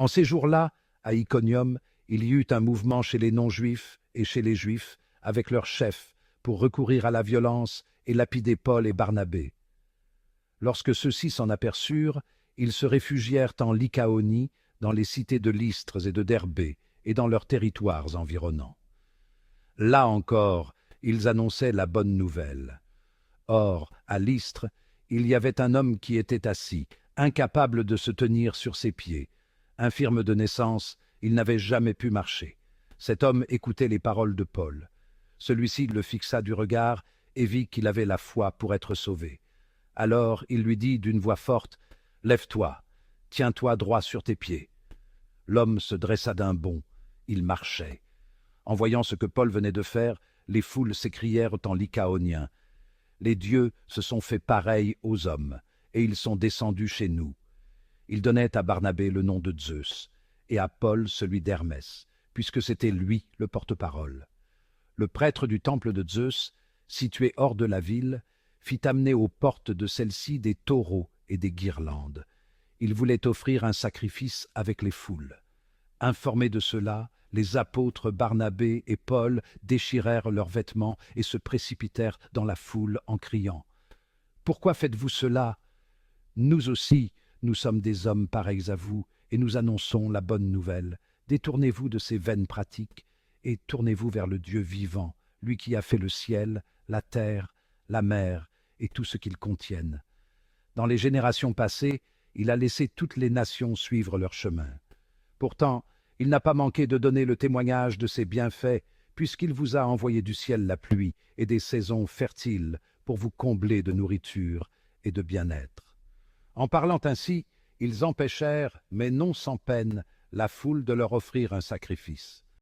En ces jours-là, à Iconium, il y eut un mouvement chez les non-juifs et chez les juifs, avec leurs chefs, pour recourir à la violence et lapider Paul et Barnabé. Lorsque ceux-ci s'en aperçurent, ils se réfugièrent en Lycaonie, dans les cités de Lystre et de Derbé, et dans leurs territoires environnants. Là encore, ils annonçaient la bonne nouvelle. Or, à Lystre, il y avait un homme qui était assis, incapable de se tenir sur ses pieds. Infirme de naissance, il n'avait jamais pu marcher. Cet homme écoutait les paroles de Paul. Celui-ci le fixa du regard et vit qu'il avait la foi pour être sauvé. Alors il lui dit d'une voix forte, « Lève-toi, tiens-toi droit sur tes pieds. » L'homme se dressa d'un bond, il marchait. En voyant ce que Paul venait de faire, les foules s'écrièrent en lycaonien, « Les dieux se sont fait pareils aux hommes, et ils sont descendus chez nous. » Ils donnaient à Barnabé le nom de Zeus, et à Paul celui d'Hermès, puisque c'était lui le porte-parole. Le prêtre du temple de Zeus, situé hors de la ville, fit amener aux portes de celle-ci des taureaux et des guirlandes. Il voulait offrir un sacrifice avec les foules. Informés de cela, les apôtres Barnabé et Paul déchirèrent leurs vêtements et se précipitèrent dans la foule en criant « Pourquoi faites-vous cela? Nous aussi, nous sommes des hommes pareils à vous, et nous annonçons la bonne nouvelle. Détournez-vous de ces vaines pratiques, et tournez-vous vers le Dieu vivant, lui qui a fait le ciel, la terre, la mer, et tout ce qu'ils contiennent. Dans les générations passées, il a laissé toutes les nations suivre leur chemin. Pourtant, il n'a pas manqué de donner le témoignage de ses bienfaits, puisqu'il vous a envoyé du ciel la pluie et des saisons fertiles pour vous combler de nourriture et de bien-être. » En parlant ainsi, ils empêchèrent, mais non sans peine, la foule de leur offrir un sacrifice.